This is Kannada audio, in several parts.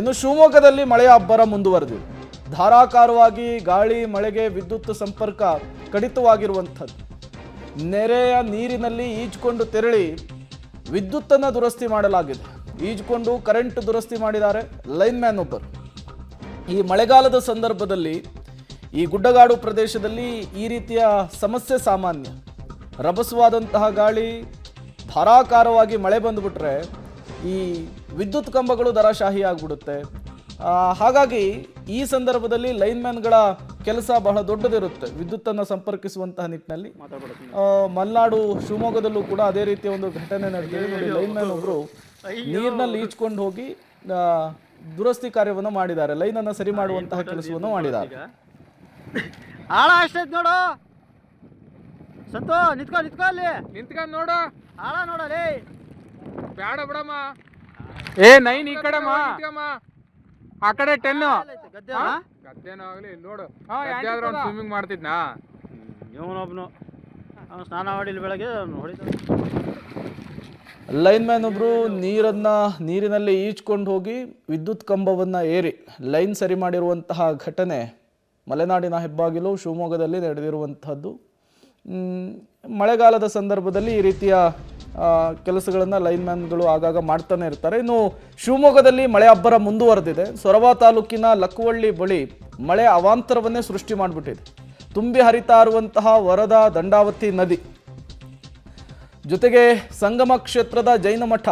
ಇನ್ನು ಶಿವಮೊಗ್ಗದಲ್ಲಿ ಮಳೆಯ ಅಬ್ಬರ ಮುಂದುವರೆದಿದೆ. ಧಾರಾಕಾರವಾಗಿ ಗಾಳಿ ಮಳೆಗೆ ವಿದ್ಯುತ್ ಸಂಪರ್ಕ ಕಡಿತವಾಗಿರುವಂಥದ್ದು. ನೆರೆಯ ನೀರಿನಲ್ಲಿ ಈಜ್ಕೊಂಡು ತೆರಳಿ ವಿದ್ಯುತ್ತನ್ನು ದುರಸ್ತಿ ಮಾಡಲಾಗಿದೆ. ಈಜ್ಕೊಂಡು ಕರೆಂಟ್ ದುರಸ್ತಿ ಮಾಡಿದ್ದಾರೆ ಲೈನ್ ಮ್ಯಾನ್ ಒಬ್ಬರು. ಈ ಮಳೆಗಾಲದ ಸಂದರ್ಭದಲ್ಲಿ ಈ ಗುಡ್ಡಗಾಡು ಪ್ರದೇಶದಲ್ಲಿ ಈ ರೀತಿಯ ಸಮಸ್ಯೆ ಸಾಮಾನ್ಯ. ರಭಸವಾದಂತಹ ಗಾಳಿ, ಧಾರಾಕಾರವಾಗಿ ಮಳೆ ಬಂದುಬಿಟ್ರೆ ಈ ವಿದ್ಯುತ್ ಕಂಬಗಳು ದರಾಶಾಹಿ ಆಗಿಬಿಡುತ್ತೆ. ಹಾಗಾಗಿ ಈ ಸಂದರ್ಭದಲ್ಲಿ ಲೈನ್ಮ್ಯಾನ್ಗಳ ಕೆಲಸ ಬಹಳ ದೊಡ್ಡದಿರುತ್ತೆ ವಿದ್ಯುತ್ತನ್ನು ಸಂಪರ್ಕಿಸುವಂತಹ ನಿಟ್ಟಿನಲ್ಲಿ. ಮಲೆನಾಡು ಶಿವಮೊಗ್ಗದಲ್ಲೂ ಕೂಡ ಅದೇ ರೀತಿಯ ಒಂದು ಘಟನೆ ನಡೆದಿದೆ. ನೋಡಿ, ಲೈನ್ಮ್ಯಾನ್ ಒಬ್ಬರು ನೀರಿನಲ್ಲಿ ಈಜ್ಕೊಂಡು ಹೋಗಿ ದುರಸ್ತಿ ಕಾರ್ಯವನ್ನು ಮಾಡಿದ್ದಾರೆ, ಲೈನನ್ನು ಸರಿ ಮಾಡುವಂತಹ ಕೆಲಸವನ್ನು ಮಾಡಿದ್ದಾರೆ. ಆಳ ಅಷ್ಟೈತ್ ನೋಡು ಸಂತು, ನಿಂತ್ಕೊಂಡು ನೋಡು, ಆಳ ನೋಡಲಿ ಬ್ಯಾಡ ಬಿಡಮ್ಮ. ಏ 9 ಈ ಕಡೆ ಆ ಕಡೆ 10 ಗದ್ದೆನೋ ಆಗ್ಲಿ ನೋಡು. ಸ್ವಿಮ್ಮಿಂಗ್ ಮಾಡ್ತಿದ್ನಾ ಇವನೊಬ್ನು ಸ್ನಾನ ಮಾಡಿಲ್ಲ ಬೆಳಗ್ಗೆ ಹೊಡಿತ. ಲೈನ್ ಮ್ಯಾನ್ ಒಬ್ರು ನೀರಿನಲ್ಲಿ ಈಜ್ಕೊಂಡು ಹೋಗಿ ವಿದ್ಯುತ್ ಕಂಬವನ್ನು ಏರಿ ಲೈನ್ ಸರಿ ಮಾಡಿರುವಂತಹ ಘಟನೆ ಮಲೆನಾಡಿನ ಹೆಬ್ಬಾಗಿಲು ಶಿವಮೊಗ್ಗದಲ್ಲಿ ನಡೆದಿರುವಂತಹದ್ದು. ಮಳೆಗಾಲದ ಸಂದರ್ಭದಲ್ಲಿ ಈ ರೀತಿಯ ಕೆಲಸಗಳನ್ನು ಲೈನ್ ಮ್ಯಾನ್ಗಳು ಆಗಾಗ ಮಾಡ್ತಾನೆ ಇರ್ತಾರೆ. ಇನ್ನು ಶಿವಮೊಗ್ಗದಲ್ಲಿ ಮಳೆ ಅಬ್ಬರ ಮುಂದುವರೆದಿದೆ. ಸೊರಬ ತಾಲೂಕಿನ ಲಕ್ಕವಳ್ಳಿ ಬಳಿ ಮಳೆ ಅವಾಂತರವನ್ನೇ ಸೃಷ್ಟಿ ಮಾಡಿಬಿಟ್ಟಿದೆ. ತುಂಬಿ ಹರಿತಾ ಇರುವಂತಹ ವರದಾ ದಂಡಾವತಿ ನದಿ ಜೊತೆಗೆ ಸಂಗಮ ಕ್ಷೇತ್ರದ ಜೈನ ಮಠ,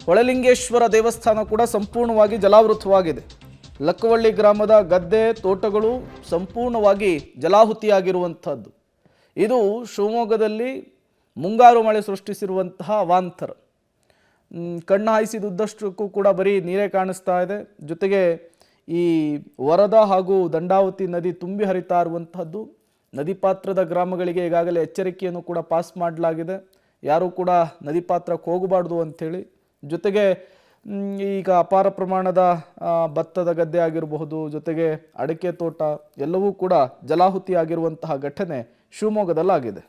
ಹೊಳೆಲಿಂಗೇಶ್ವರ ದೇವಸ್ಥಾನ ಕೂಡ ಸಂಪೂರ್ಣವಾಗಿ ಜಲಾವೃತವಾಗಿದೆ. ಲಕ್ಕವಳ್ಳಿ ಗ್ರಾಮದ ಗದ್ದೆ ತೋಟಗಳು ಸಂಪೂರ್ಣವಾಗಿ ಜಲಾಹುತಿಯಾಗಿರುವಂಥದ್ದು. ಇದು ಶಿವಮೊಗ್ಗದಲ್ಲಿ ಮುಂಗಾರು ಮಳೆ ಸೃಷ್ಟಿಸಿರುವಂತಹ ಅವಾಂತರ. ಕಣ್ಣು ಹಾಯಿಸಿದುದ್ದಷ್ಟಕ್ಕೂ ಕೂಡ ಬರೀ ನೀರೇ ಕಾಣಿಸ್ತಾ ಇದೆ. ಜೊತೆಗೆ ಈ ವರದಾ ಹಾಗೂ ದಂಡಾವತಿ ನದಿ ತುಂಬಿ ಹರಿತಾ ಇರುವಂತಹದ್ದು. ನದಿ ಪಾತ್ರದ ಗ್ರಾಮಗಳಿಗೆ ಈಗಾಗಲೇ ಎಚ್ಚರಿಕೆಯನ್ನು ಕೂಡ ಪಾಸ್ ಮಾಡಲಾಗಿದೆ, ಯಾರೂ ಕೂಡ ನದಿ ಪಾತ್ರಕ್ಕೆ ಹೋಗಬಾರ್ದು ಅಂಥೇಳಿ. ಜೊತೆಗೆ ಈಗ ಅಪಾರ ಪ್ರಮಾಣದ ಭತ್ತದ ಗದ್ದೆ ಆಗಿರಬಹುದು, ಜೊತೆಗೆ ಅಡಿಕೆ ತೋಟ ಎಲ್ಲವೂ ಕೂಡ ಜಲಾಹುತಿ ಆಗಿರುವಂತಹ ಘಟನೆ ಶಿವಮೊಗ್ಗದಲ್ಲಾಗಿದೆ.